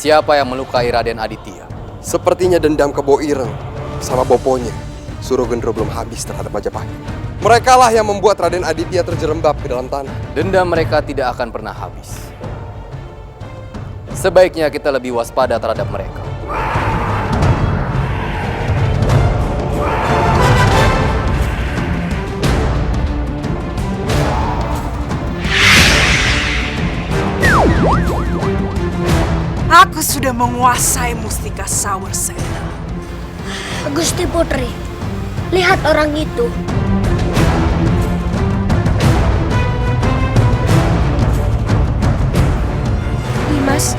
Siapa yang melukai Raden Aditya? Sepertinya dendam ke Bo Ireng sama Boponya. Surogendro belum habis terhadap Majapahit. Merekalah yang membuat Raden Aditya terjerembab ke dalam tanah. Dendam mereka tidak akan pernah habis. Sebaiknya kita lebih waspada terhadap mereka. Aku sudah menguasai mustika Sawerseta. Gusti Putri, lihat orang itu. Nimas.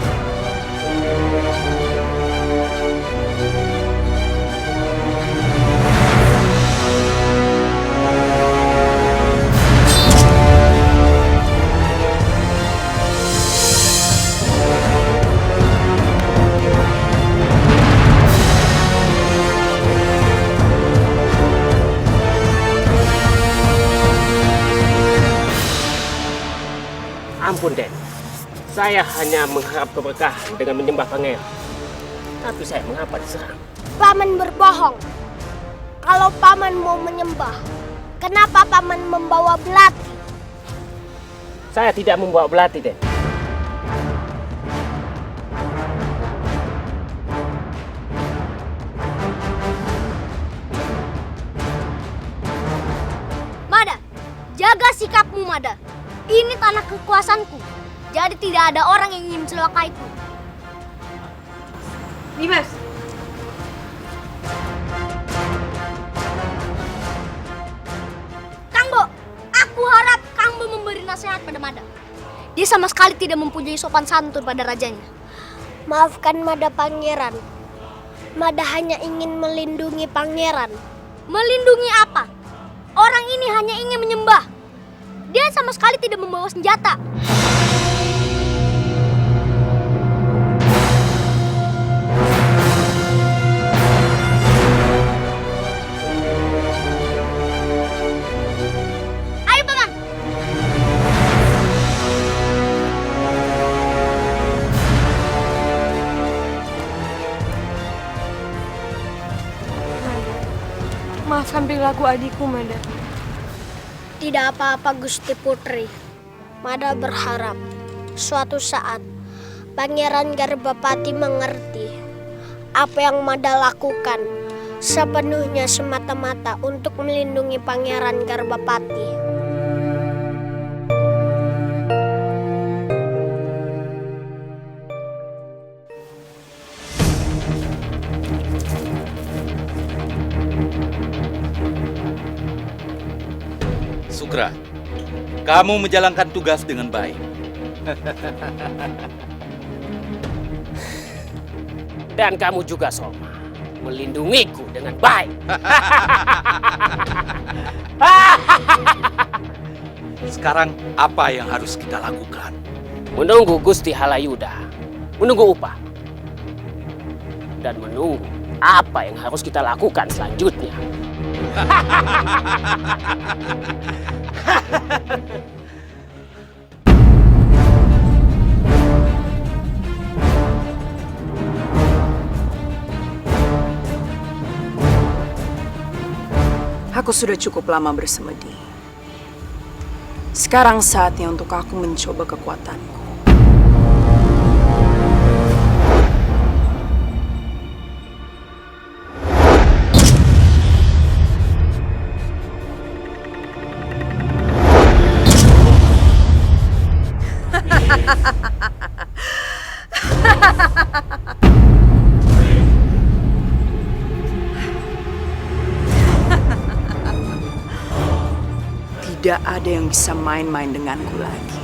Ampun, Den. Saya hanya mengharap keberkahan dengan menyembah pangeran. Tapi saya mengapa diserang? Paman berbohong. Kalau paman mau menyembah, kenapa paman membawa belati? Saya tidak membawa belati, Den. Mada, jaga sikapmu, Mada. Ini tanah kekuasaanku, jadi tidak ada orang yang ingin mencelakaiku. Nimas. Kangbo, aku harap Kangbo memberi nasihat pada Mada. Dia sama sekali tidak mempunyai sopan santun pada rajanya. Maafkan Mada pangeran. Mada hanya ingin melindungi pangeran. Melindungi apa? Orang ini hanya ingin menyembah. Dia sama sekali tidak membawa senjata. Ayo, Paman. Maafkan perilaku adikku, Mada. Tidak apa-apa, Gusti Putri. Mada berharap suatu saat Pangeran Garbapati mengerti apa yang Mada lakukan sepenuhnya semata-mata untuk melindungi Pangeran Garbapati. Sukra, kamu menjalankan tugas dengan baik. Dan kamu juga, Soma, melindungiku dengan baik. Sekarang apa yang harus kita lakukan? Menunggu Gusti Halayuda, menunggu upah, dan menunggu apa yang harus kita lakukan selanjutnya. Aku sudah cukup lama bersemedi. Sekarang saatnya untuk aku mencoba kekuatanku. Tidak ada yang bisa main-main denganku lagi.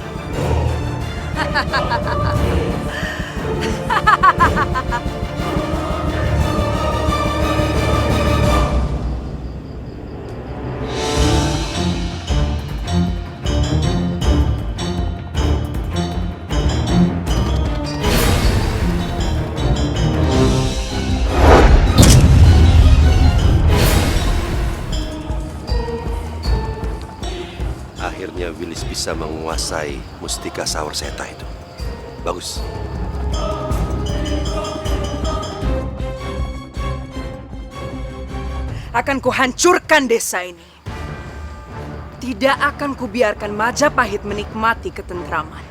Akhirnya Wilis bisa menguasai mustika Sawerseta itu. Bagus. akan kuhancurkan desa ini. Tidak akan kubiarkan Majapahit menikmati ketentraman.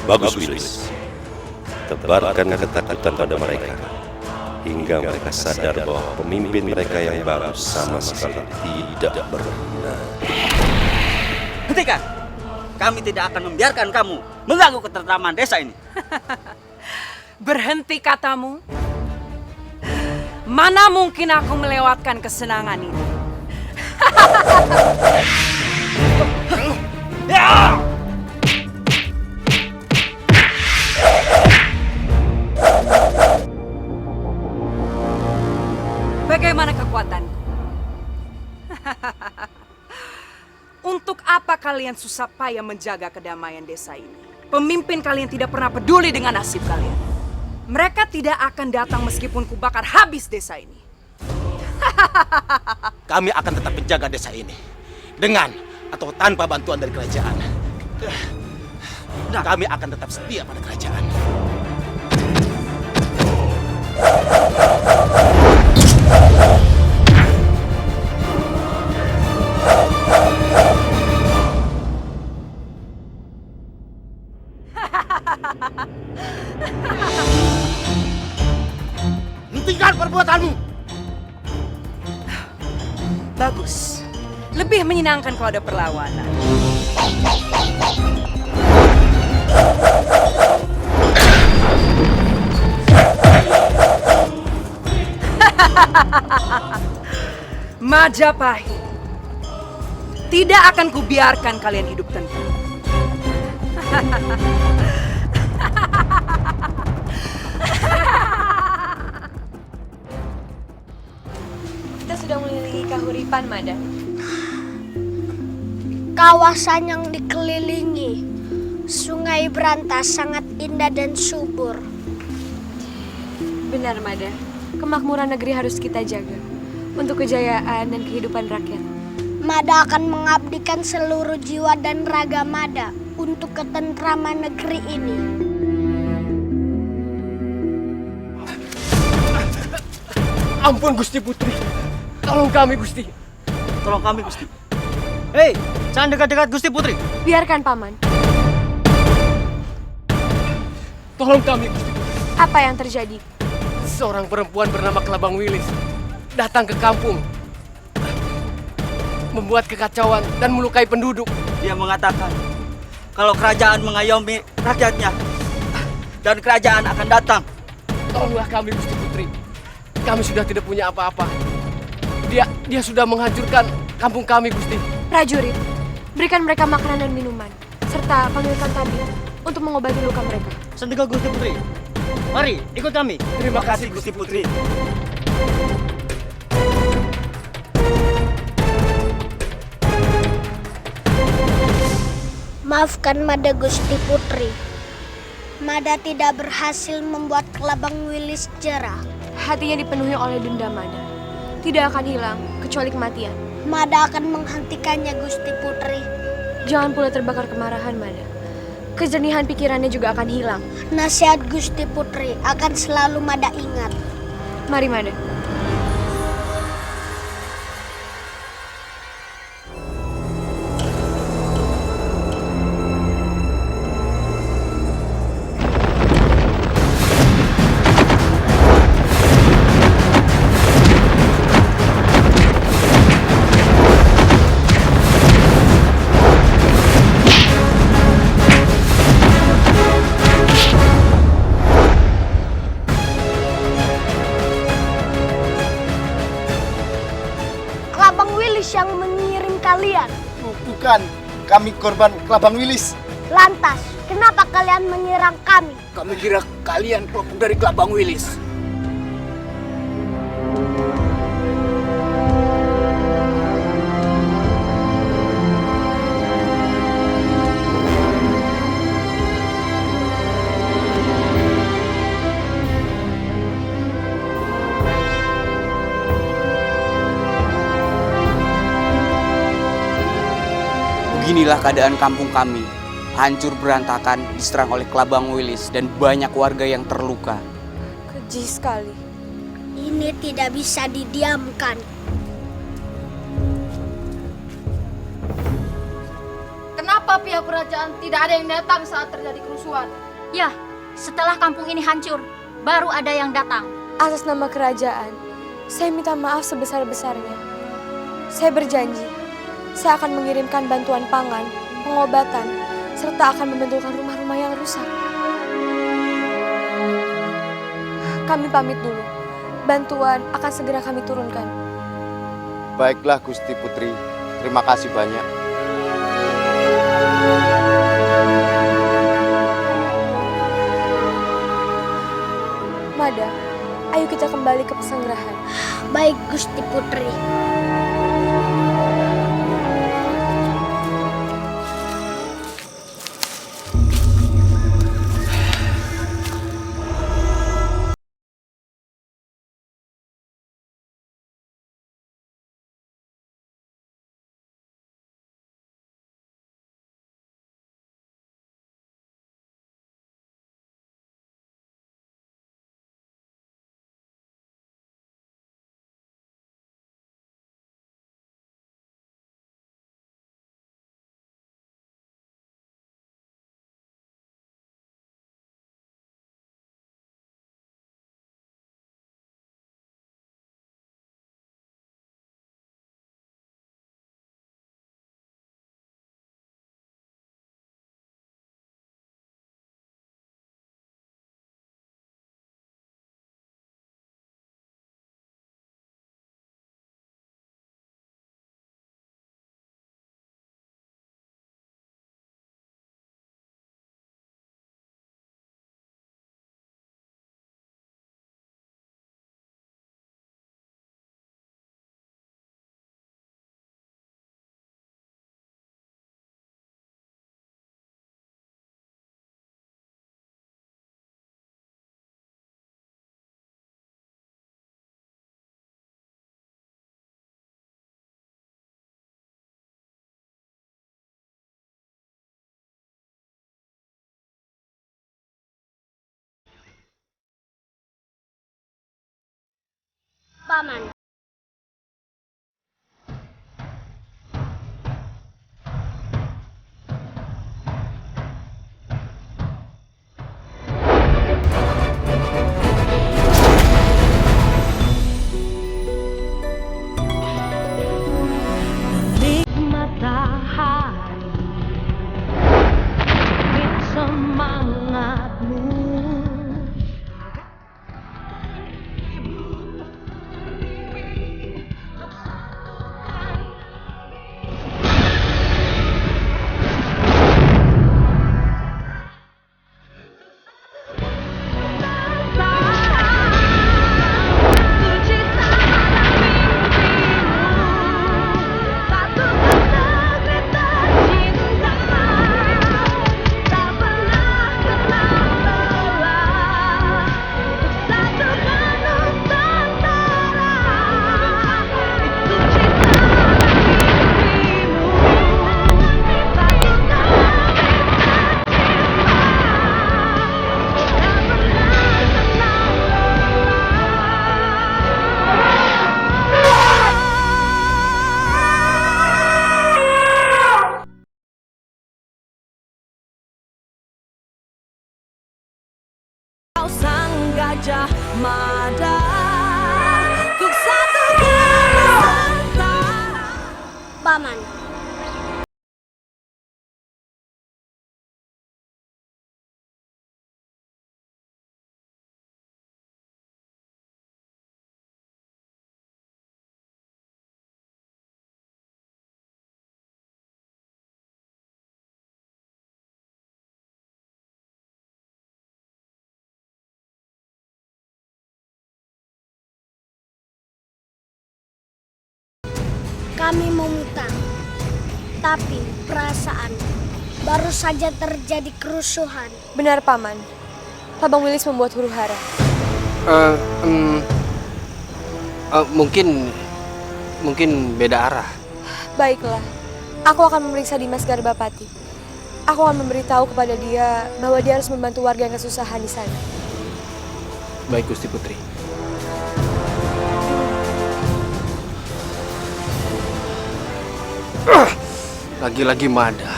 Bagus, Wilis. Tebarkan ketakutan pada mereka, hingga mereka sadar bahwa pemimpin mereka yang baru sama sekali tidak berguna. Hentikan! Kami tidak akan membiarkan kamu mengganggu ketentraman desa ini. Berhenti katamu. Mana mungkin aku melewatkan kesenangan ini? Bagaimana kekuatanku? Untuk apa kalian susah payah menjaga kedamaian desa ini? Pemimpin kalian tidak pernah peduli dengan nasib kalian. Mereka tidak akan datang meskipun kubakar habis desa ini. Kami akan tetap menjaga desa ini, dengan atau tanpa bantuan dari kerajaan. Kami akan tetap setia pada kerajaan. Hentikan perbuatanmu! Bagus. Lebih menyenangkan kalau ada perlawanan. Majapahit. Tidak akan kubiarkan kalian hidup tenang. Kita sudah mengelilingi Kahuripan, Mada. Kawasan yang dikelilingi Sungai Berantas sangat indah dan subur. Benar, Mada. Kemakmuran negeri harus kita jaga untuk kejayaan dan kehidupan rakyat. Mada akan mengabdikan seluruh jiwa dan raga Mada untuk ketentraman negeri ini. Ampun Gusti Putri. Tolong kami Gusti. Tolong kami, Gusti. Hei, jangan dekat-dekat Gusti Putri. Biarkan, Paman. Tolong kami Gusti. Apa yang terjadi? Seorang perempuan bernama Kelabang Wilis datang ke kampung, membuat kekacauan dan melukai penduduk. Dia mengatakan kalau kerajaan mengayomi rakyatnya dan kerajaan akan datang. Tolonglah kami Gusti Putri. Kami sudah tidak punya apa-apa. Dia sudah menghancurkan kampung kami, Gusti. Prajurit, berikan mereka makanan dan minuman, serta panggilkan tabib untuk mengobati luka mereka. Sendika Gusti Putri. Mari, ikut kami. Terima kasih, Gusti Putri. Maafkan Mada Gusti Putri. Mada tidak berhasil membuat Kelabang Wilis jera. Hatinya dipenuhi oleh dendam, Mada. Tidak akan hilang kecuali kematian. Mada akan menghentikannya, Gusti Putri. Jangan pula terbakar kemarahan, Mada. Kejernihan pikirannya juga akan hilang. Nasihat Gusti Putri akan selalu Mada ingat. Mari, Mada. Yang mengirim kalian. Bukan, kami korban Kelabang Wilis. Lantas, kenapa kalian menyerang kami? Kami kira kalian kelompok dari Kelabang Wilis. Inilah keadaan kampung kami, hancur berantakan, diserang oleh Kelabang Wilis dan banyak warga yang terluka. Keji sekali. Ini tidak bisa didiamkan. Kenapa pihak kerajaan tidak ada yang datang saat terjadi kerusuhan? Ya, setelah kampung ini hancur, baru ada yang datang. Atas nama kerajaan, saya minta maaf sebesar-besarnya. Saya berjanji, saya akan mengirimkan bantuan pangan, pengobatan, serta akan membentulkan rumah-rumah yang rusak. Kami pamit dulu. Bantuan akan segera kami turunkan. Baiklah Gusti Putri, terima kasih banyak. Mada, ayo kita kembali ke pesanggrahan. Baik Gusti Putri. Paman. Sang Gajah Mada, ku satukan Nusantara. Paman. Kami memutar, tapi perasaan baru saja terjadi kerusuhan. Benar, Paman. Kelabang Wilis membuat huru-hara. Mungkin beda arah. Baiklah, Aku akan memeriksa Dimas Garbapati. Aku akan memberitahu kepada dia bahwa dia harus membantu warga yang kesusahan di sana. Baik, Gusti Putri. Lagi-lagi Mada.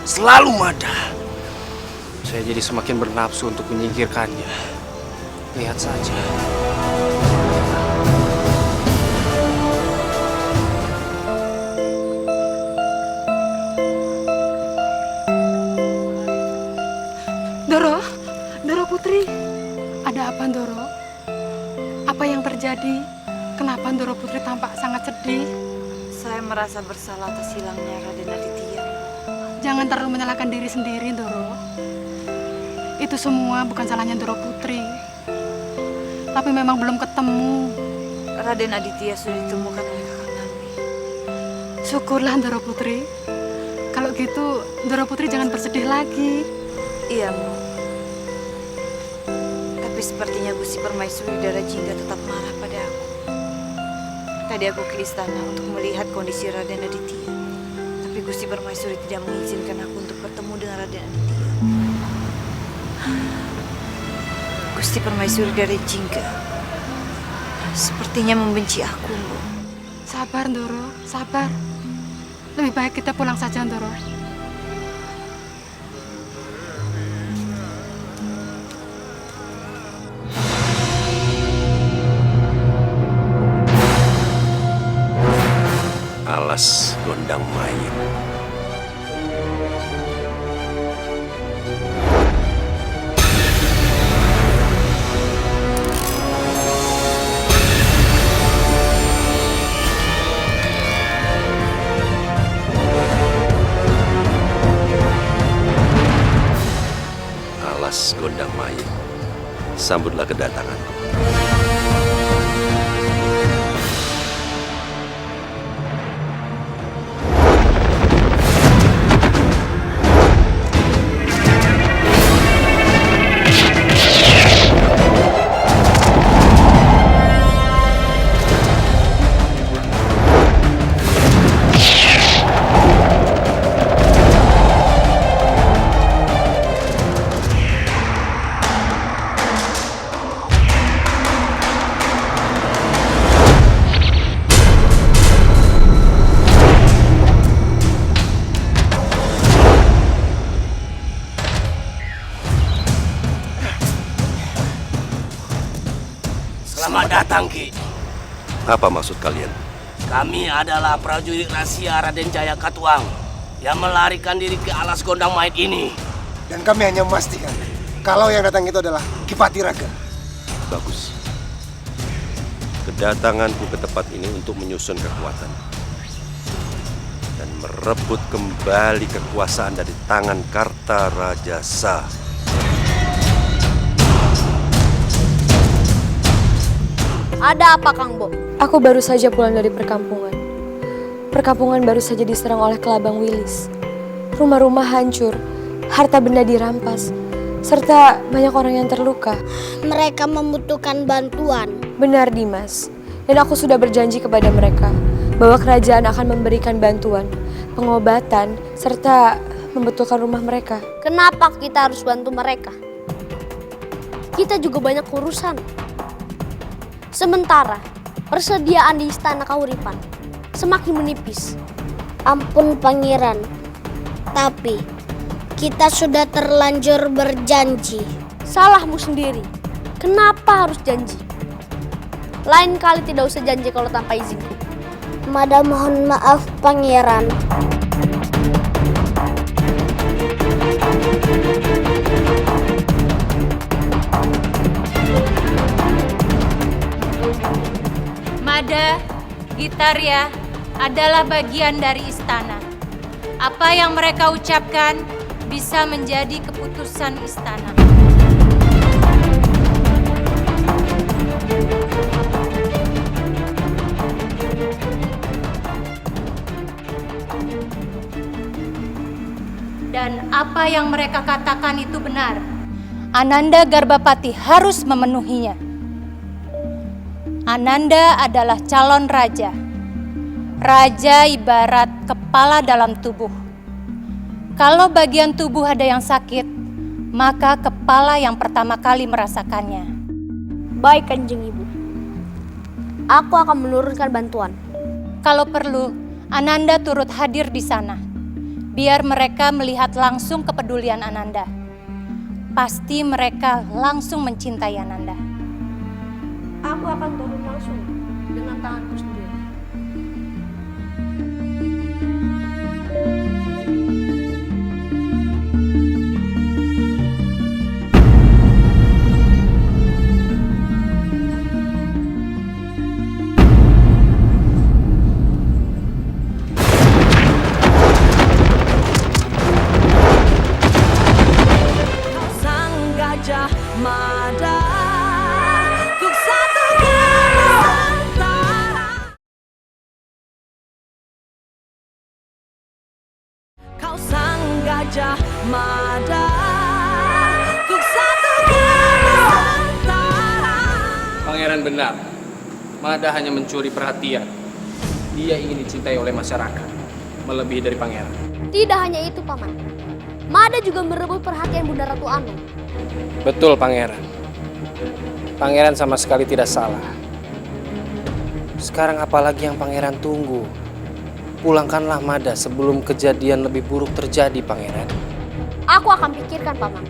Selalu Mada. Saya jadi semakin bernafsu untuk menyingkirkannya. Lihat saja. Doro Putri, ada apa Doro? Apa yang terjadi? Kenapa Doro Putri tampak sangat sedih? Saya merasa bersalah atas hilangnya Raden Aditya. Jangan terlalu menyalahkan diri sendiri, Doro. Itu semua bukan salahnya Doro Putri. Tapi memang belum ketemu. Raden Aditya sudah ditemukan oleh Kakang Nami. Syukurlah Doro Putri. Kalau gitu, Doro Putri jangan bersedih lagi. Iya, Mu. Tapi sepertinya Gusti Permaisuri Dara Jingga tetap marah pada aku. Tadi aku ke istana untuk melihat kondisi Raden Aditya. Tapi Gusti Permaisuri tidak mengizinkan aku untuk bertemu dengan Raden Aditya. Gusti Permaisuri Dara Jingga sepertinya membenci aku, Bu. Sabar, Doro. Sabar. Lebih baik kita pulang saja, Doro. Alas Gondang Mayit. Alas Gondang Mayit, sambutlah kedatanganku. Selamat datang, Ki. Apa maksud kalian? Kami adalah prajurit rahasia Raden Jaya Katuang yang melarikan diri ke Alas Gondang Mayit ini. Dan kami hanya memastikan kalau yang datang itu adalah Ki Patiraga. Bagus. Kedatanganku ke tempat ini untuk menyusun kekuatan dan merebut kembali kekuasaan dari tangan Kartarajasa. Ada apa, Kang Bo? Aku baru saja pulang dari perkampungan. Perkampungan baru saja diserang oleh Kelabang Wilis. Rumah-rumah hancur, harta benda dirampas, serta banyak orang yang terluka. Mereka membutuhkan bantuan. Benar, Dimas. Dan aku sudah berjanji kepada mereka bahwa kerajaan akan memberikan bantuan, pengobatan, serta membetulkan rumah mereka. Kenapa kita harus bantu mereka? Kita juga banyak urusan. Sementara persediaan di Istana Kauripan semakin menipis. Ampun Pangeran, tapi kita sudah terlanjur berjanji. Salahmu sendiri. Kenapa harus janji? Lain kali tidak usah janji kalau tanpa izinku. Mada mohon maaf, Pangeran. Mada, Gitarya adalah bagian dari istana. Apa yang mereka ucapkan bisa menjadi keputusan istana. Dan apa yang mereka katakan itu benar. Ananda Garbapati harus memenuhinya. Ananda adalah calon raja. Raja ibarat kepala dalam tubuh. Kalau bagian tubuh ada yang sakit, maka kepala yang pertama kali merasakannya. Baik, Kanjeng Ibu. Aku akan menurunkan bantuan. Kalau perlu, Ananda turut hadir di sana. Biar mereka melihat langsung kepedulian Ananda. Pasti mereka langsung mencintai Ananda. Aku akan turun langsung dengan tanganku sendiri. Pangeran benar. Mada hanya mencuri perhatian. Dia ingin dicintai oleh masyarakat, melebihi dari pangeran. Tidak hanya itu, Paman. Mada juga merebut perhatian Bunda Ratu Anu. Betul, Pangeran. Pangeran sama sekali tidak salah. Sekarang apalagi yang Pangeran tunggu? Pulangkanlah Mada sebelum kejadian lebih buruk terjadi, Pangeran. Aku akan pikirkan, Paman.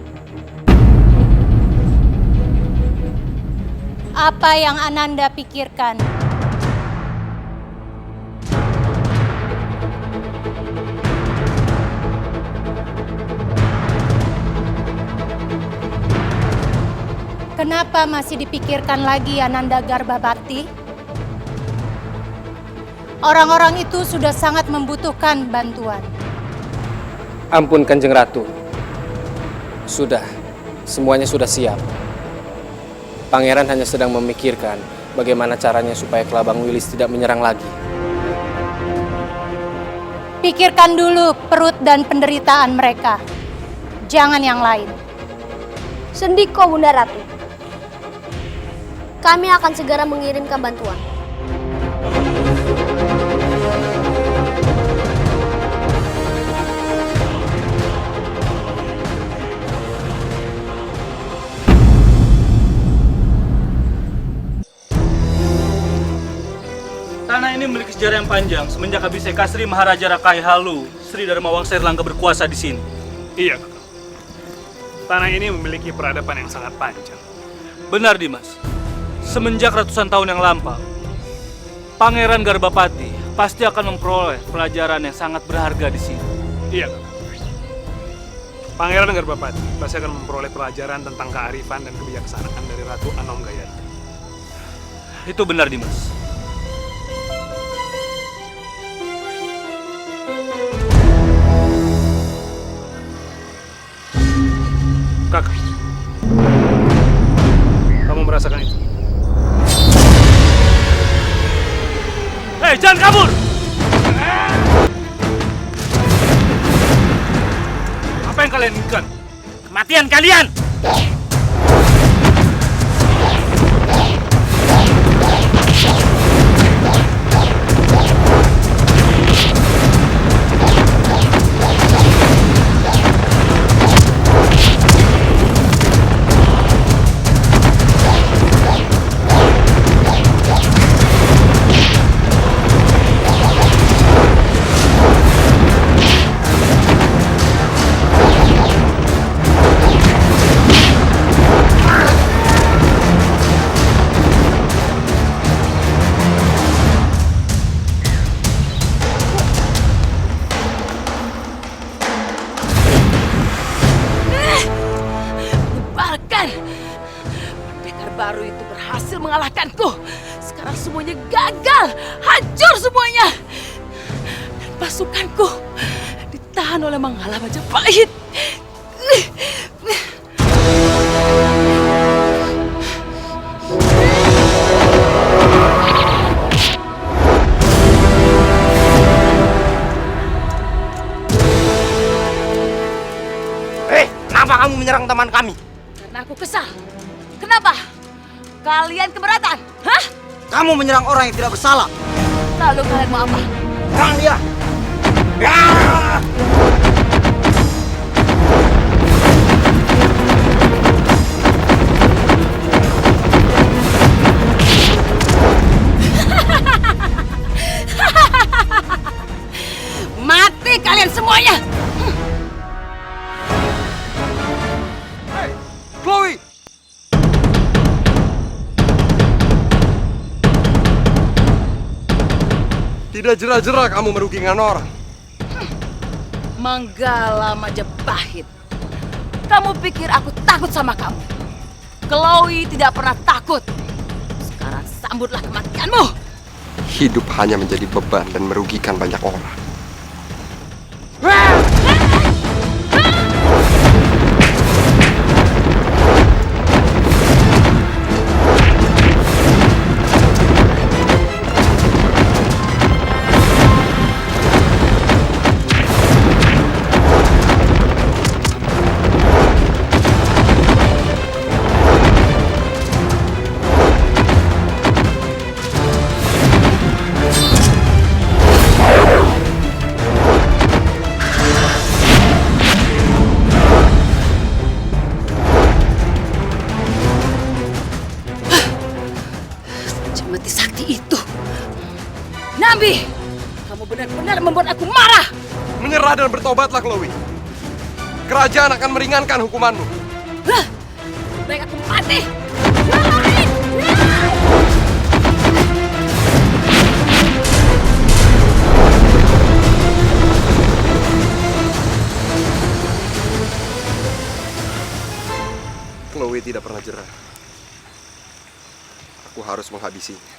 Apa yang Ananda pikirkan? Kenapa masih dipikirkan lagi Ananda Garbapati? Orang-orang itu sudah sangat membutuhkan bantuan. Ampun Kanjeng Ratu. Sudah, semuanya sudah siap. Pangeran hanya sedang memikirkan bagaimana caranya supaya Kelabang Wilis tidak menyerang lagi. Pikirkan dulu perut dan penderitaan mereka. Jangan yang lain. Sendiko, Bunda Ratu. Kami akan segera mengirimkan bantuan. Tanah ini memiliki sejarah yang panjang semenjak Abhiseka Sri Maharaja Rakai Halu, Sri Dharma Wangsa Erlangga berkuasa di sini. Iya, Kakak. Tanah ini memiliki peradaban yang sangat panjang. Benar, Dimas. Semenjak ratusan tahun yang lampau, Pangeran Garbapati pasti akan memperoleh pelajaran yang sangat berharga di sini. Iya, Kakak. Pangeran Garbapati pasti akan memperoleh pelajaran tentang kearifan dan kebijaksanaan dari Ratu Anom Gayanti. Itu benar, Dimas. Kakak, kamu merasakan itu? Hei, jangan kabur! Apa yang kalian inginkan? Kematian kalian! Baru itu berhasil mengalahkanku. Sekarang semuanya gagal, hancur semuanya. Dan pasukanku ditahan oleh Manggala Majapahit. Kenapa kamu menyerang teman kami? Karena aku kesal. Kenapa? Kalian keberatan? Hah? Kamu menyerang orang yang tidak bersalah. Lalu kalian mau apa? Serang dia! Ya! Mati kalian semuanya! Hei, Chloe! Tidak jera-jera kamu merugikan orang. Manggala Majapahit. Kamu pikir aku takut sama kamu? Chloe tidak pernah takut. Sekarang sambutlah kematianmu. Hidup hanya menjadi beban dan merugikan banyak orang. Cemeti sakti itu. Nabi, kamu benar-benar membuat aku marah. Menyerah dan bertobatlah, Chloe. Kerajaan akan meringankan hukumanmu. Baik aku mati. Chloe tidak pernah jerah. Aku harus menghabisinya.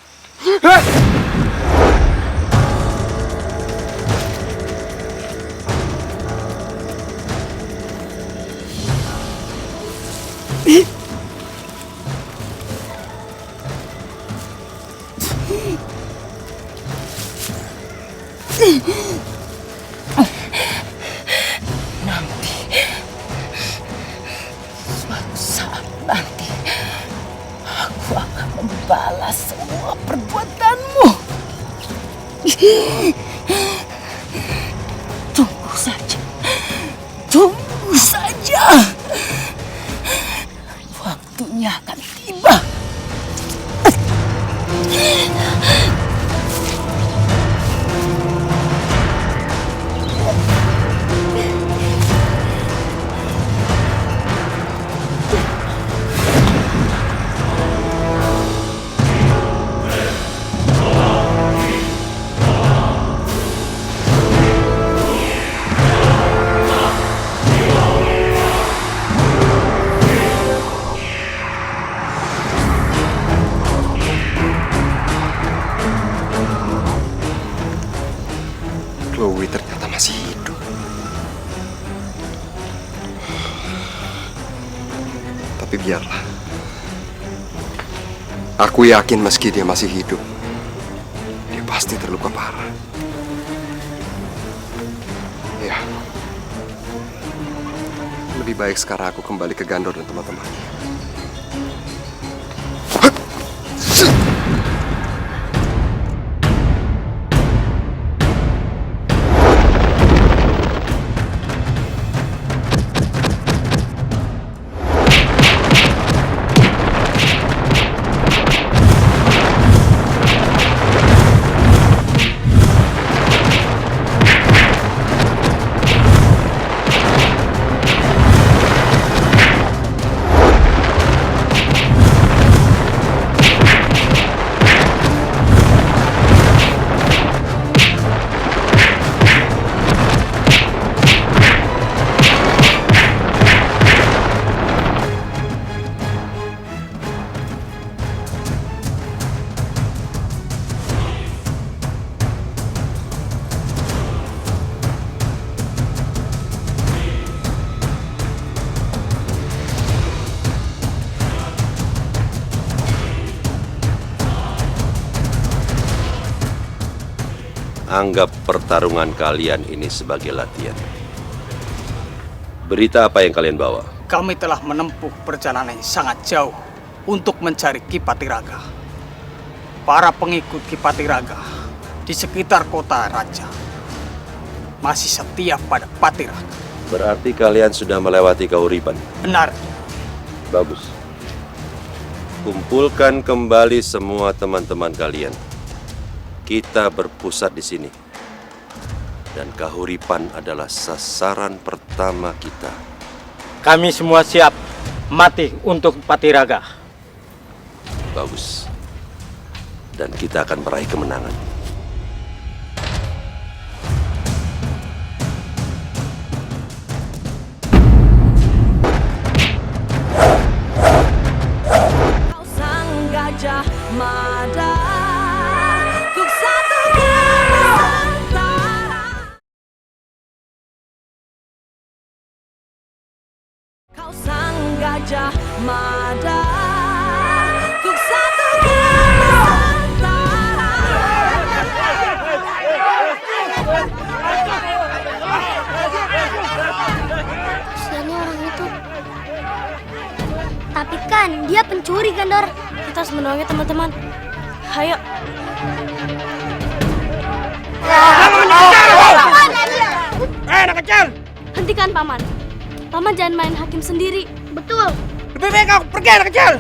Nanti, suatu saat nanti, aku akan membalas semua perbuatanmu. Tunggu saja. Tunggu saja. Waktunya akan tiba. Chloe ternyata masih hidup. Tapi biarlah. Aku yakin meski dia masih hidup, dia pasti terluka parah. Ya. Lebih baik sekarang aku kembali ke Gandor dan teman-temannya. Anggap pertarungan kalian ini sebagai latihan. Berita apa yang kalian bawa? Kami telah menempuh perjalanan yang sangat jauh untuk mencari Ki Patiraga. Para pengikut Ki Patiraga di sekitar kota raja masih setia pada Patiraga. Berarti kalian sudah melewati Kahuripan. Benar. Bagus. Kumpulkan kembali semua teman-teman kalian. Kita berpusat di sini. Dan Kahuripan adalah sasaran pertama kita. Kami semua siap mati untuk Patiraga. Bagus. Dan kita akan meraih kemenangan. Kau sang gajah mada, untuk satunya Nusantara. Kau sang gajah mada, untuk satunya Nusantara. Kasiannya orang itu. Tapi kan dia pencuri kan, Dor? Kita harus menolongnya, teman-teman. Ayo. Anak kecil! Hentikan, Paman. Paman jangan main hakim sendiri. Betul. Lebih baik kau pergi, anak kecil!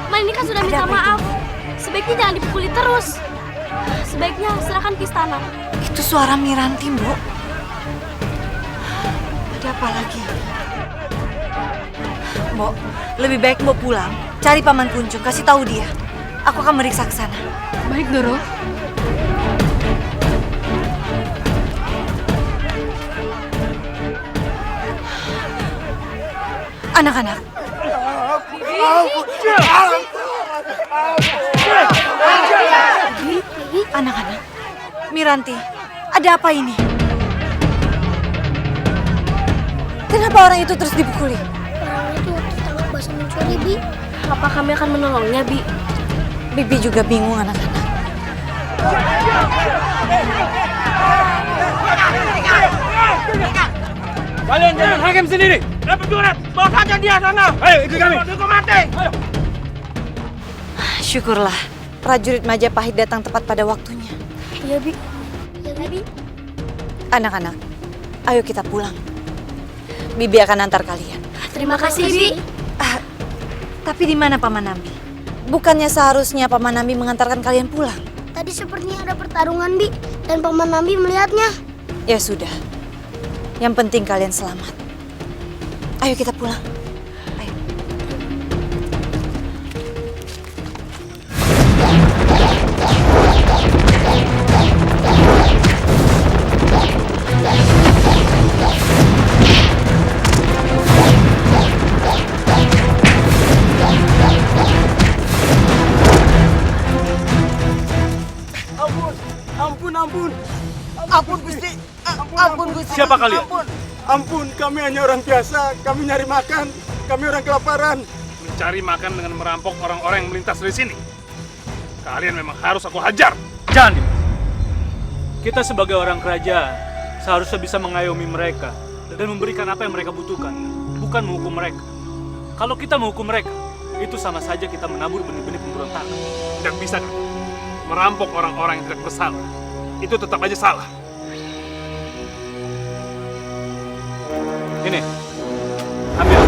Paman ini kan sudah minta maaf. Sebaiknya jangan dipukuli terus. Sebaiknya serahkan ke istana. Itu suara Miranti, Mbok. Ada apa lagi? Mbok, lebih baik Mbok pulang. Cari Paman Kuncung, kasih tahu dia. Aku akan meriksa ke sana. Baik, Doro. Anak-anak. Anak-anak. Miranti, ada apa ini? Kenapa orang itu terus dipukuli? Orang itu tertangkap basah mencuri, Bi. Apa kami akan menolongnya, Bi? Bibi juga bingung, anak-anak. Kalian jangan hakim sendiri. Dapat jurat, bawa saja dia sana. Ayo ikut kami. Hukum mati. Ayo. Syukurlah, prajurit Majapahit datang tepat pada waktunya. Iya, Bi. Iya, Bi. Anak-anak, ayo kita pulang. Bibi akan antar kalian. Terima kasih, Bi. Tapi di mana Paman Nambi? Bukannya seharusnya Paman Nambi mengantarkan kalian pulang? Tadi sepertinya ada pertarungan, Bi. Dan Paman Nambi melihatnya. Ya sudah. Yang penting kalian selamat. Ayo kita pulang. Ayo. Ampun Gusti. Ampun Gusti. Siapa kalian? Ampun, kami hanya orang biasa. Kami nyari makan. Kami orang kelaparan. Mencari makan dengan merampok orang-orang yang melintas dari sini. Kalian memang harus aku hajar. Jangan, Dimas. Kita sebagai orang kerajaan seharusnya bisa mengayomi mereka dan memberikan apa yang mereka butuhkan, bukan menghukum mereka. Kalau kita menghukum mereka, itu sama saja kita menabur benih-benih pemberontakan. Tidak bisa kan? Merampok orang-orang yang tidak bersalah. Itu tetap aja salah. Ini, ambil.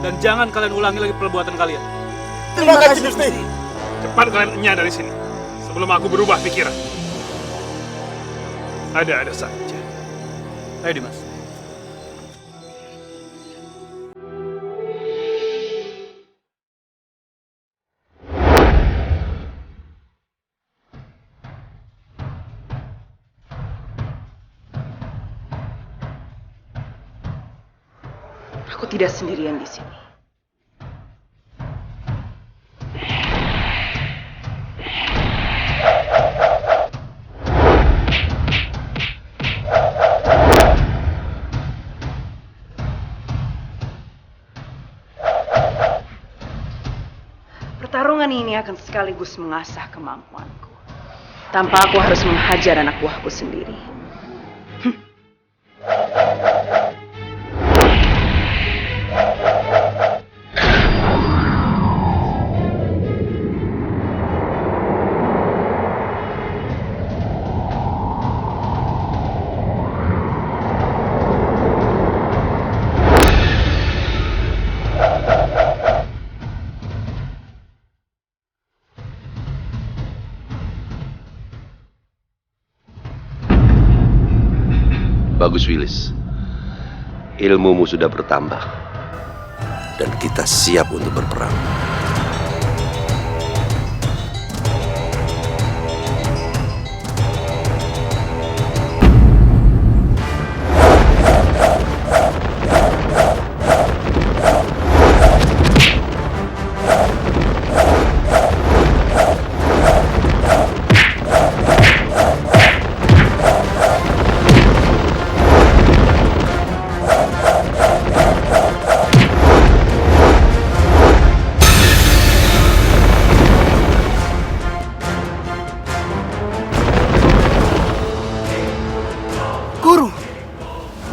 Dan jangan kalian ulangi lagi perbuatan kalian. Terima kasih Gusti. Cepat kalian enyah dari sini sebelum aku berubah pikiran. Ada-ada saja. Ayo Dimas. Aku tidak sendirian di sini. Pertarungan ini akan sekaligus mengasah kemampuanku. Tanpa aku harus menghajar anak buahku sendiri. Bagus Wilis. Ilmumu sudah bertambah. Dan kita siap untuk berperang.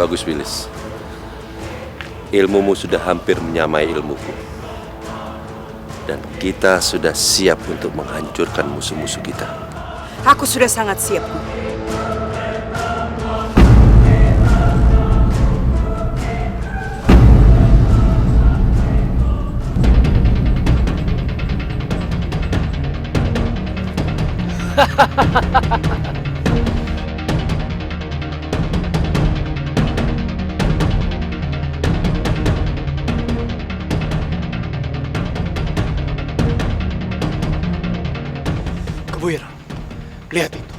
Bagus Wilis. Ilmumu sudah hampir menyamai ilmuku. Dan kita sudah siap untuk menghancurkan musuh-musuh kita. Aku sudah sangat siap. Kebuir, lihat itu.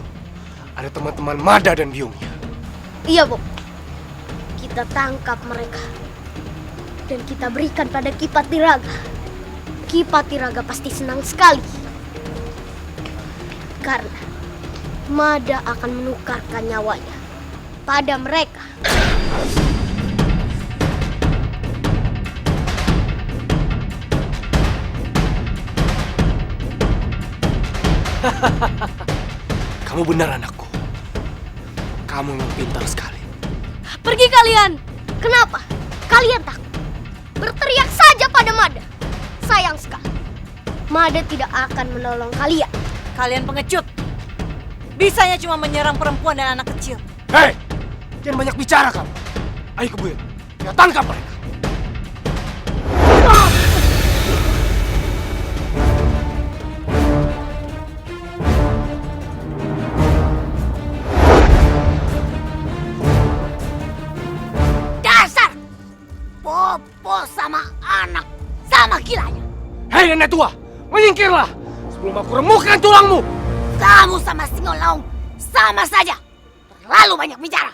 Ada teman-teman Mada dan biungnya. Iya, Bob. Kita tangkap mereka. Dan kita berikan pada Ki Patiraga. Ki Patiraga pasti senang sekali. Karena Mada akan menukarkan nyawanya pada mereka. Kamu benar, anakku. Kamu memang pintar sekali. Pergi kalian! Kenapa? Kalian takut? Berteriak saja pada Mada. Sayang sekali. Mada tidak akan menolong kalian. Kalian pengecut. Bisanya cuma menyerang perempuan dan anak kecil. Hei! Jangan banyak bicara kamu. Ayo Kebuir, kita tangkap mereka. Bobo sama anak, sama gilanya. Hei nenek tua, menyingkirlah sebelum aku remukkan tulangmu. Kamu sama Singolaung sama saja. Terlalu banyak bicara.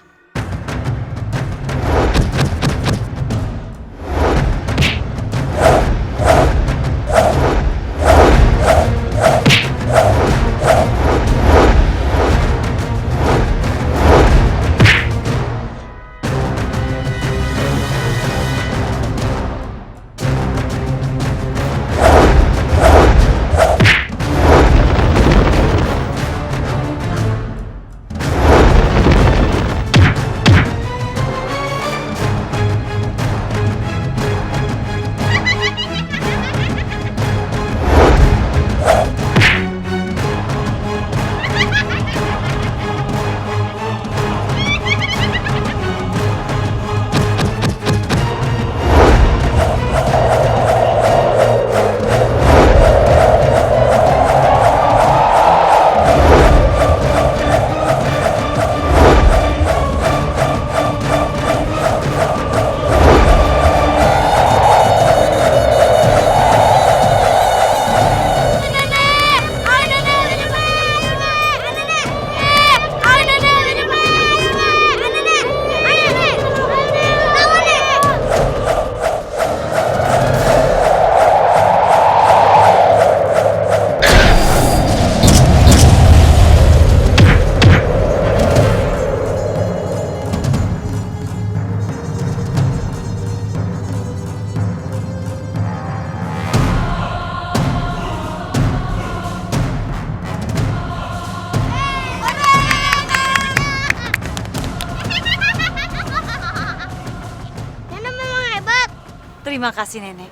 Terima kasih Nenek,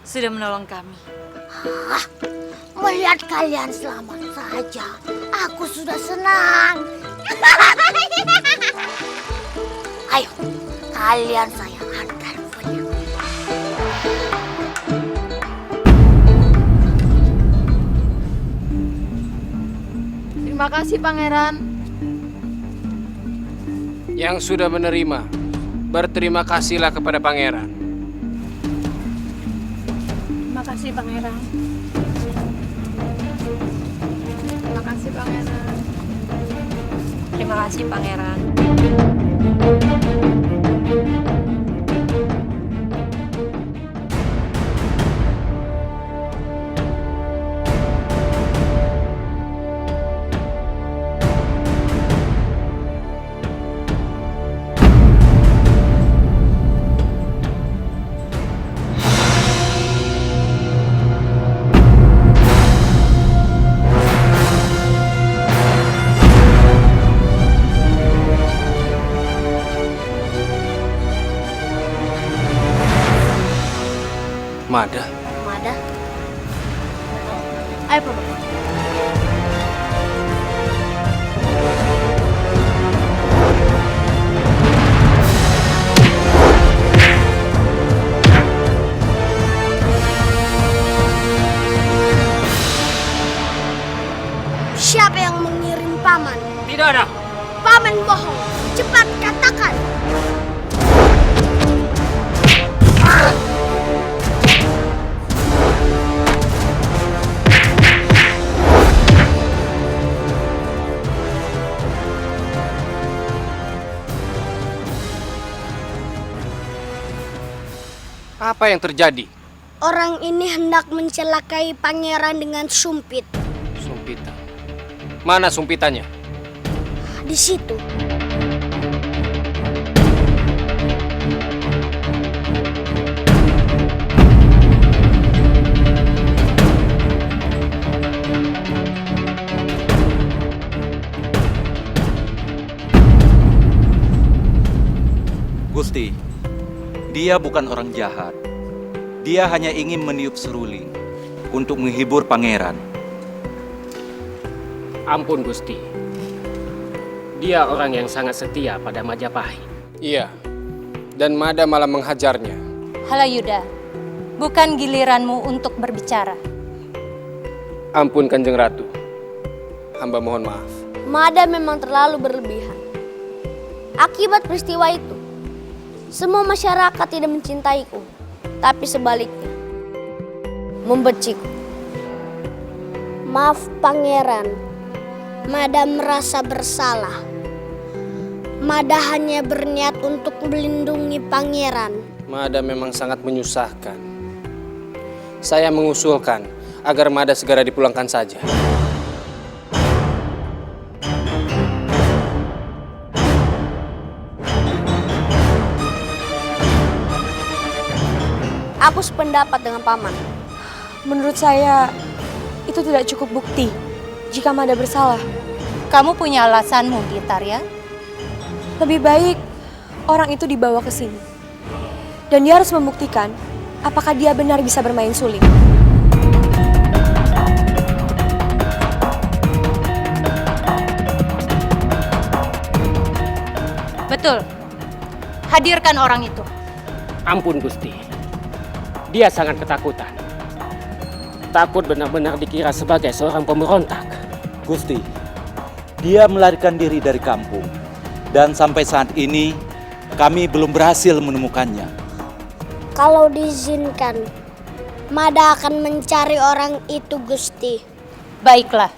sudah menolong kami. Melihat kalian selamat saja, aku sudah senang. Ayo, kalian saya antar punya. Terima kasih Pangeran. Yang sudah menerima, berterima kasihlah kepada pangeran. Terima kasih, Pangeran. Terima kasih, Pangeran. Terima kasih, Pangeran. Mada. Mada. Ayo, Papa. Siapa yang mengirim Paman? Tidak ada. Paman bohong. Cepat katakan. Apa yang terjadi? Orang ini hendak mencelakai pangeran dengan sumpit. Sumpitan. Mana sumpitannya? Di situ. Gusti, dia bukan orang jahat. Dia hanya ingin meniup seruling untuk menghibur pangeran. Ampun, Gusti. Dia orang yang sangat setia pada Majapahit. Iya. Dan Mada malah menghajarnya. Halayuda, bukan giliranmu untuk berbicara. Ampun Kanjeng Ratu. Hamba mohon maaf. Mada memang terlalu berlebihan. Akibat peristiwa itu, semua masyarakat tidak mencintaiku, tapi sebaliknya, membenciku. Maaf Pangeran, Mada merasa bersalah. Mada hanya berniat untuk melindungi Pangeran. Mada memang sangat menyusahkan. Saya mengusulkan agar Mada segera dipulangkan saja. Aku sependapat dengan Paman. Menurut saya, itu tidak cukup bukti jika Mada bersalah. Kamu punya alasanmu, Gitarya? Lebih baik orang itu dibawa ke sini. Dan dia harus membuktikan apakah dia benar bisa bermain suling. Betul. Hadirkan orang itu. Ampun, Gusti. Dia sangat ketakutan. Takut benar-benar dikira sebagai seorang pemberontak. Gusti, dia melarikan diri dari kampung. Dan sampai saat ini, kami belum berhasil menemukannya. Kalau diizinkan, Mada akan mencari orang itu, Gusti. Baiklah,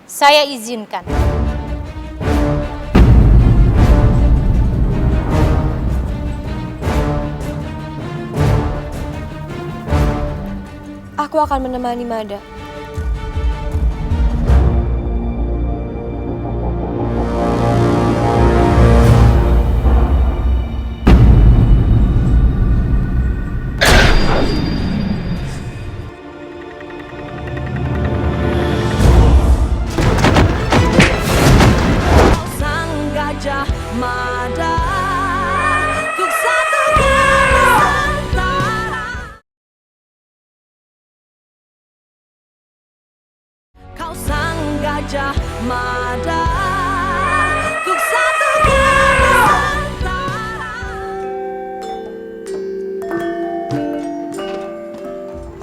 saya izinkan. Aku akan menemani Mada.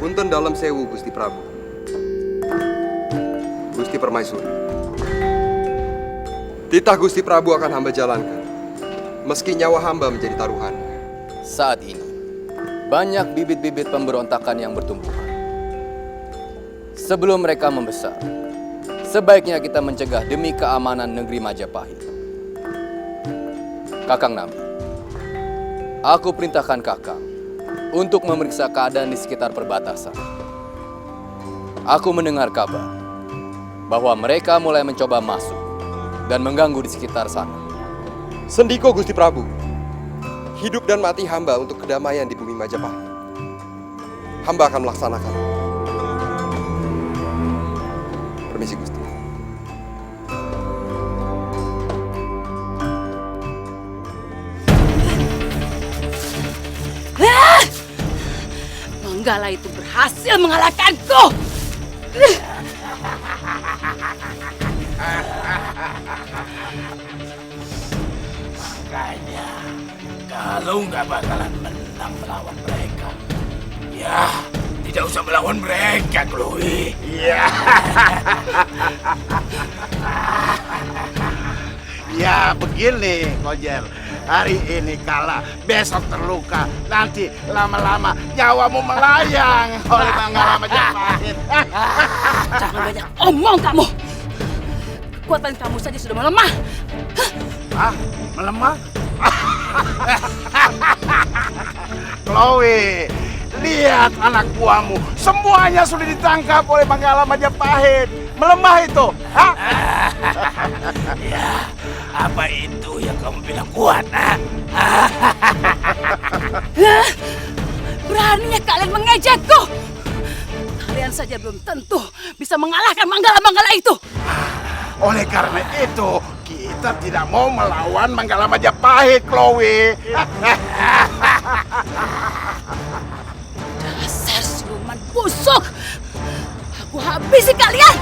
Punten dalam sewu, Gusti Prabu. Gusti Permaisuri. Titah Gusti Prabu akan hamba jalankan. meski nyawa hamba menjadi taruhan. Saat ini, banyak bibit-bibit pemberontakan yang bertumbuhan. Sebelum mereka membesar, sebaiknya kita mencegah demi keamanan negeri Majapahit. Kakang Nambi, aku perintahkan Kakang untuk memeriksa keadaan di sekitar perbatasan. Aku mendengar kabar bahwa mereka mulai mencoba masuk dan mengganggu di sekitar sana. Sendiko Gusti Prabu. Hidup dan mati hamba untuk kedamaian di bumi Majapahit. Hamba akan melaksanakan. Permisi Gusti. Manggala itu berhasil mengalahkanku. Makanya, kalau nggak bakalan menang melawan mereka, ya tidak usah melawan mereka, Chloe. Ya. Ya begini, Kojer. Hari ini kalah, besok terluka, nanti lama-lama nyawamu melayang oleh Manggala Majapahit. Jangan banyak omong kamu. Kekuatan kamu saja sudah melemah. Hah? Melemah? Chloe, lihat anak buahmu, semuanya sudah ditangkap oleh Manggala Majapahit. Melemah itu, hah? Ya, apa itu yang kamu bilang kuat, Beraninya kalian mengejekku. Kalian saja belum tentu bisa mengalahkan Manggala-Manggala itu. Oleh karena itu, kita tidak mau melawan Manggala Majapahit, Chloe. Dasar siluman busuk. Aku habisi kalian.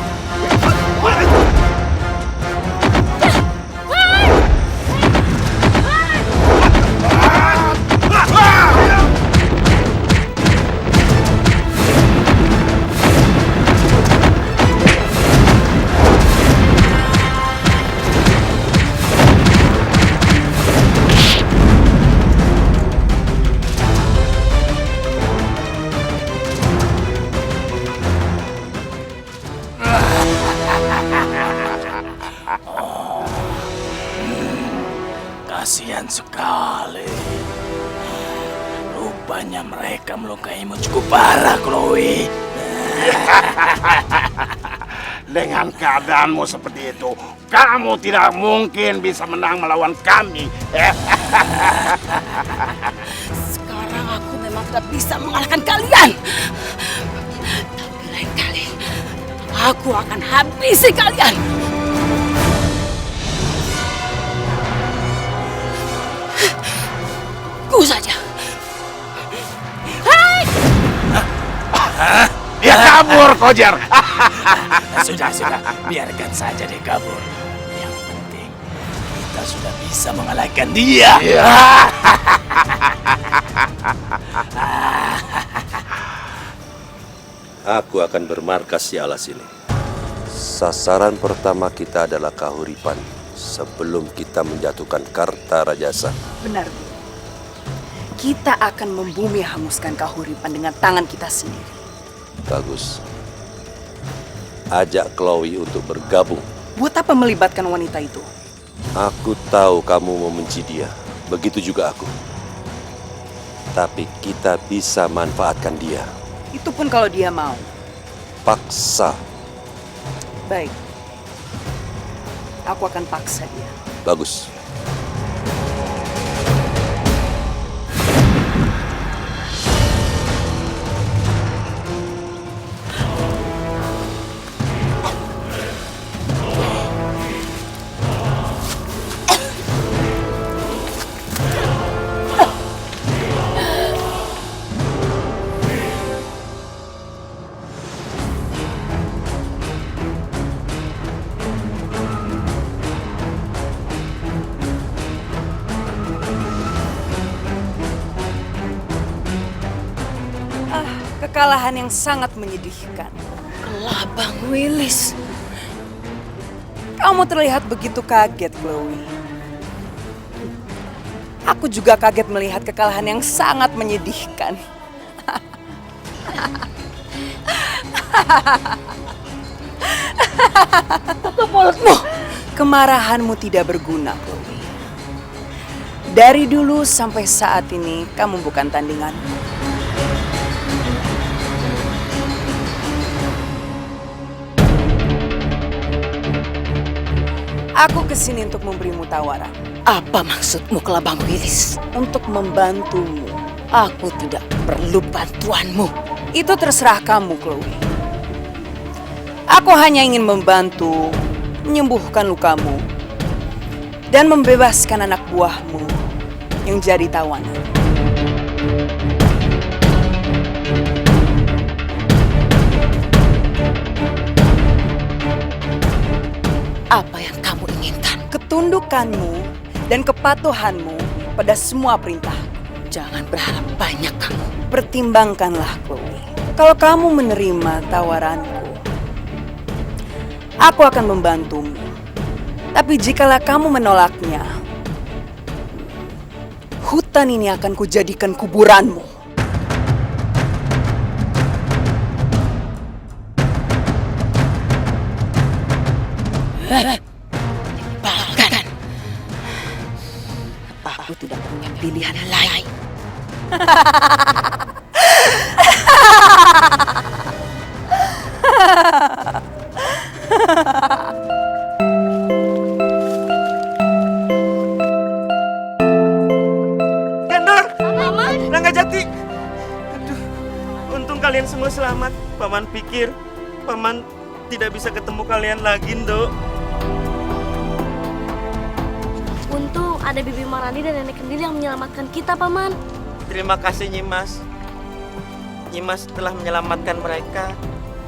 Kasihan sekali. Rupanya mereka melukaimu cukup parah, Chloe. Dengan keadaanmu seperti itu, kamu tidak mungkin bisa menang melawan kami. Sekarang aku memang tidak bisa mengalahkan kalian. Tapi lain kali, aku akan habisi kalian. Ku saja. Hai! Dia kabur, Kojer. Sudah, biarkan saja dia kabur. Yang penting kita sudah bisa mengalahkan dia. Aku akan bermarkas di alas ini. Sasaran pertama kita adalah Kahuripan sebelum kita menjatuhkan Kartarajasa. Benar, Bu. Kita akan membumi hanguskan Kahuripan dengan tangan kita sendiri. Bagus. Ajak Chloe untuk bergabung. Buat apa melibatkan wanita itu? Aku tahu kamu membenci dia. Begitu juga aku. Tapi kita bisa manfaatkan dia. Itu pun kalau dia mau. Paksa. Baik. Aku akan paksa dia. Bagus. Kekalahan yang sangat menyedihkan. Kelabang Wilis. Kamu terlihat begitu kaget, Chloe. Aku juga kaget melihat kekalahan yang sangat menyedihkan. Tutup mulutmu. Kemarahanmu tidak berguna, Chloe. Dari dulu sampai saat ini, kamu bukan tandinganku. Aku kesini untuk memberimu tawaran. Apa maksudmu, Kelabang Wilis? Untuk membantumu. Aku tidak perlu bantuanmu. Itu terserah kamu, Chloe. Aku hanya ingin membantu menyembuhkan lukamu dan membebaskan anak buahmu yang jadi tawanan. Apa yang kamu inginkan? Ketundukanmu dan kepatuhanmu pada semua perintah. Jangan berharap banyak kamu. Pertimbangkanlah, Chloe. Kalau kamu menerima tawaranku, aku akan membantumu. Tapi jikalau kamu menolaknya, hutan ini akan kujadikan kuburanmu. Bahkan aku tidak punya pilihan lain. Gandor! Rangga Jati! Aduh, untung kalian semua selamat. Paman pikir Paman tidak bisa ketemu kalian lagi, Nduk. Untung ada Bibi Marani dan Nenek Kendil yang menyelamatkan kita, Paman. Terima kasih, Nyimas. Nyimas telah menyelamatkan mereka.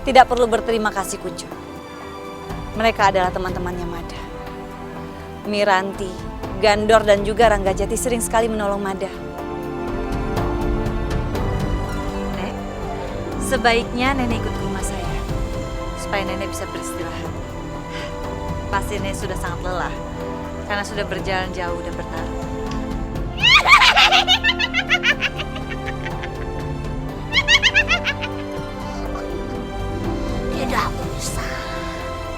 Tidak perlu berterima kasih, Kunco. Mereka adalah teman-temannya Mada. Miranti, Gandor, dan juga Ranggajati sering sekali menolong Mada. Nek, sebaiknya Nenek ikut ke rumah saya, supaya Nenek bisa beristirahat. Pasti Nenek sudah sangat lelah, karena sudah berjalan jauh dan bertarung. Tidak usah.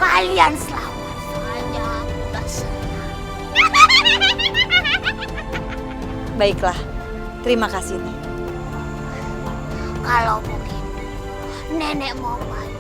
Kalian selamat saja, aku tak senang. Baiklah, terima kasih, Nek. Kalau begitu, Nenek mau pamit.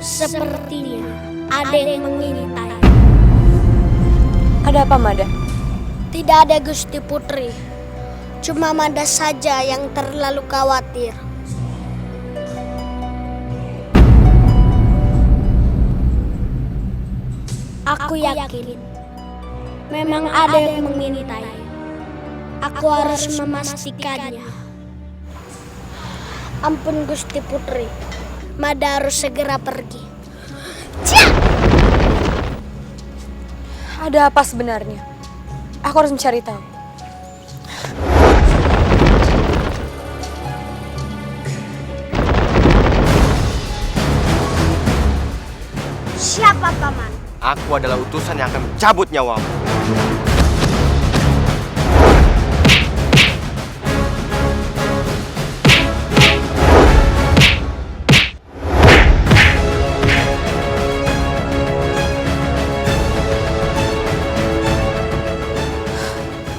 Sepertinya ada yang mengintai. Ada apa, Mada? Tidak ada, Gusti Putri. Cuma Mada saja yang terlalu khawatir. Aku yakin memang ada yang mengintai. Aku harus memastikannya. Ampun, Gusti Putri. Mada harus segera pergi. Ada apa sebenarnya? Aku harus mencari tahu. Siapa, Paman? Aku adalah utusan yang akan mencabut nyawamu.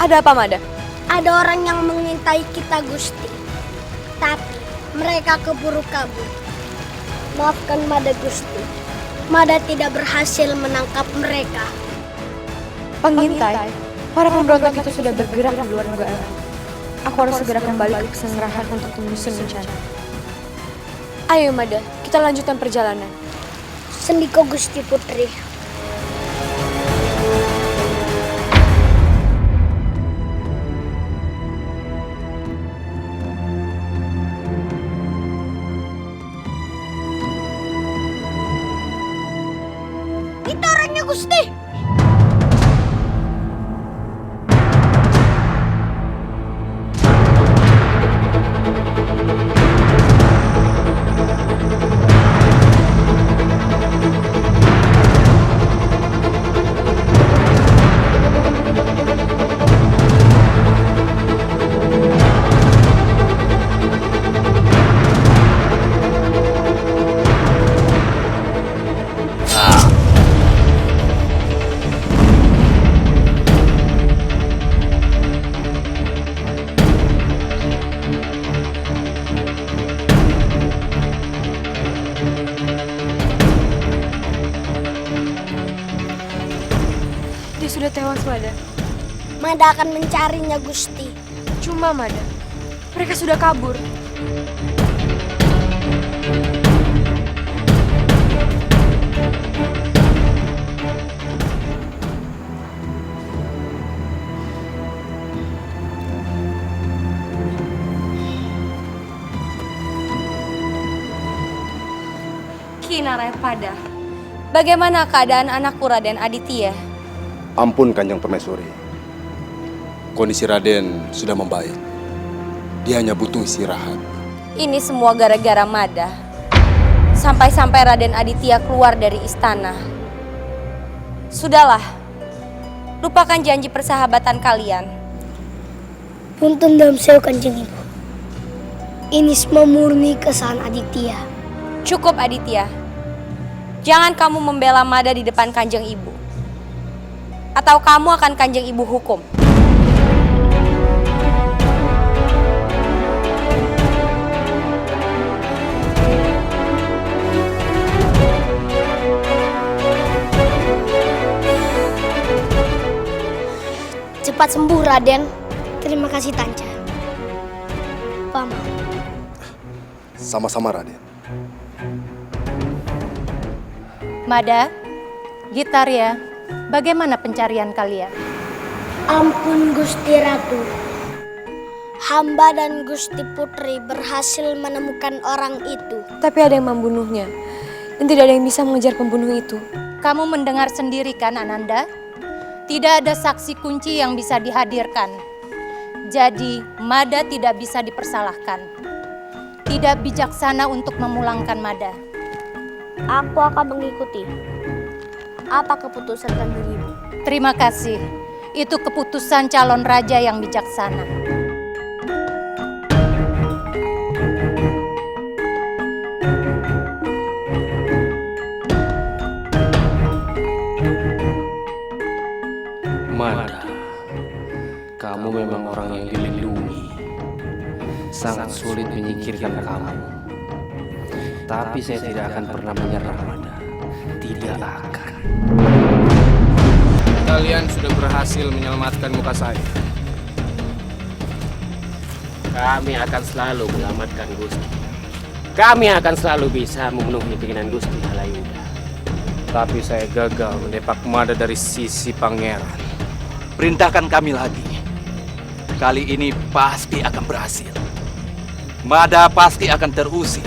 Ada apa, Mada? Ada orang yang mengintai kita, Gusti. Tapi mereka keburu kabur. Maafkan Mada, Gusti. Mada tidak berhasil menangkap mereka. Pengintai? Para pemberontak itu sudah bergerak di luar negara. Aku harus segera kembali ke Pesanggrahan untuk menyusun rencana. Ayo, Mada, kita lanjutkan perjalanan. Sendiko, Gusti Putri. Mada akan mencarinya, Gusti. Cuma Mada, mereka sudah kabur. Ki Narayana, bagaimana keadaan anakku Raden Aditya? Ampun Kanjeng Permaisuri. Kondisi Raden sudah membaik. Dia hanya butuh istirahat. Ini semua gara-gara Mada. Sampai-sampai Raden Aditya keluar dari istana. Sudahlah, lupakan janji persahabatan kalian. Punten dalam sewa Kanjeng Ibu. Ini semua murni kesalahan Aditya. Cukup Aditya. Jangan kamu membela Mada di depan Kanjeng Ibu. Atau kamu akan Kanjeng Ibu hukum. Cepat sembuh, Raden. Terima kasih, Tanca. Paman. Sama-sama Raden. Mada, Gitarya, bagaimana pencarian kalian? Ampun Gusti Ratu. Hamba dan Gusti Putri berhasil menemukan orang itu. Tapi ada yang membunuhnya. Dan tidak ada yang bisa mengejar pembunuh itu. Kamu mendengar sendiri kan, Ananda? Tidak ada saksi kunci yang bisa dihadirkan. Jadi, Mada tidak bisa dipersalahkan. Tidak bijaksana untuk memulangkan Mada. Aku akan mengikuti. Apa keputusan Kanjeng Ibu? Terima kasih. Itu keputusan calon raja yang bijaksana. Mada, kamu memang orang yang dilindungi. Sangat sulit menyingkirkan kamu. Tapi saya tidak akan pernah menyerah, Mada. Tidak akan. Kalian sudah berhasil menyelamatkan muka saya. Kami akan selalu menyelamatkan Gusti. Kami akan selalu bisa memenuhi keinginan Gusti Halayuda. Tapi saya gagal mendepak Mada dari sisi pangeran. Perintahkan kami lagi. Kali ini pasti akan berhasil. Mada pasti akan terusir.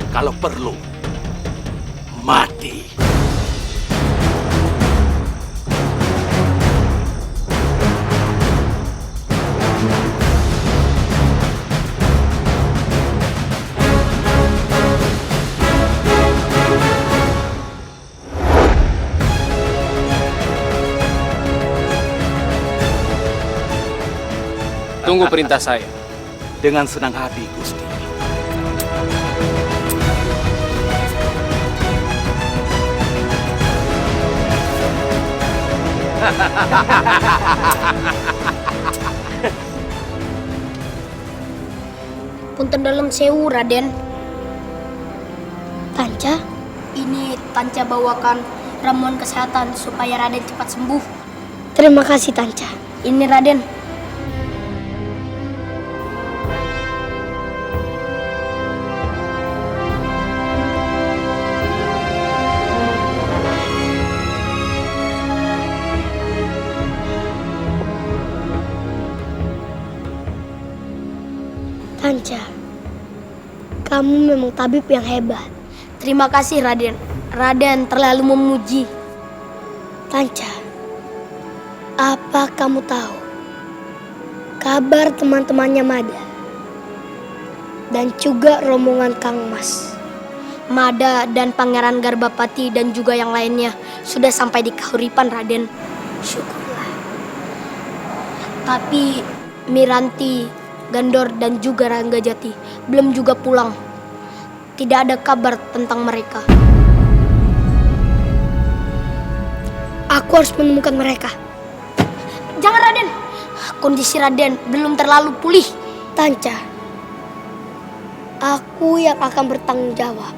Kalau perlu, mati. Tunggu perintah saya. Dengan senang hati, Gusti. Punten dalam sewu, Raden. Tanca, ini Tanca bawakan ramuan kesehatan supaya Raden cepat sembuh. Terima kasih, Tanca. Ini Raden. Tanca, kamu memang tabib yang hebat. Terima kasih, Raden. Raden terlalu memuji. Tanca, apa kamu tahu kabar teman-temannya Mada dan juga rombongan Kang Mas? Mada dan Pangeran Garbapati dan juga yang lainnya sudah sampai di Kahuripan, Raden. Syukurlah. Tapi Miranti, Gandor dan juga Ranggajati belum juga pulang. Tidak ada kabar tentang mereka. Aku harus menemukan mereka. Jangan, Raden. Kondisi Raden belum terlalu pulih. Tanca, aku yang akan bertanggung jawab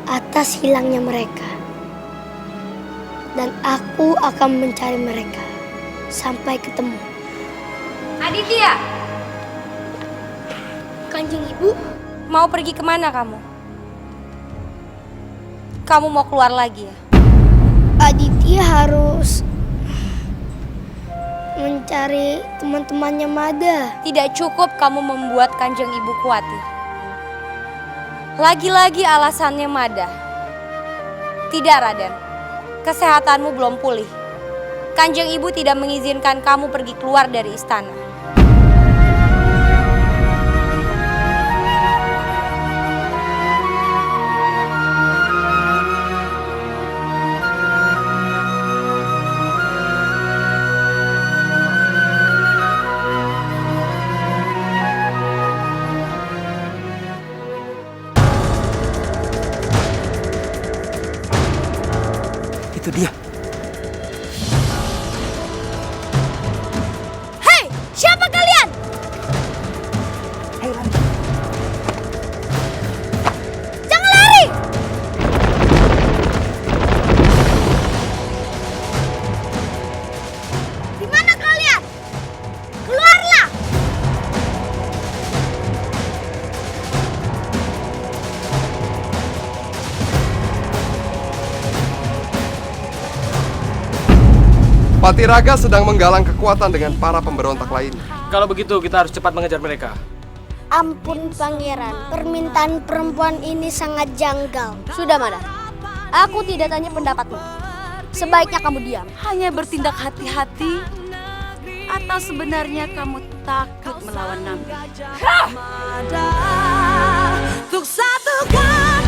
atas hilangnya mereka. Dan aku akan mencari mereka Sampai ketemu. Aditya! Kanjeng Ibu, mau pergi kemana kamu? Kamu mau keluar lagi ya? Aditya harus mencari teman-temannya Mada. Tidak cukup kamu membuat Kanjeng Ibu khawatir. Lagi-lagi alasannya Mada. Tidak, Raden. Kesehatanmu belum pulih. Kanjeng Ibu tidak mengizinkan kamu pergi keluar dari istana. Itu dia. Hei, siapa kalian? Jangan lari! Di mana kalian? Keluarlah! Patiraga sedang menggalang kekuatan dengan para pemberontak lainnya. Kalau begitu kita harus cepat mengejar mereka. Ampun pangeran, permintaan perempuan ini sangat janggal. Sudah, Mada. Aku tidak tanya pendapatmu. Sebaiknya kamu diam. Hanya bertindak hati-hati atau sebenarnya kamu takut melawan Nambi? Untuk satukan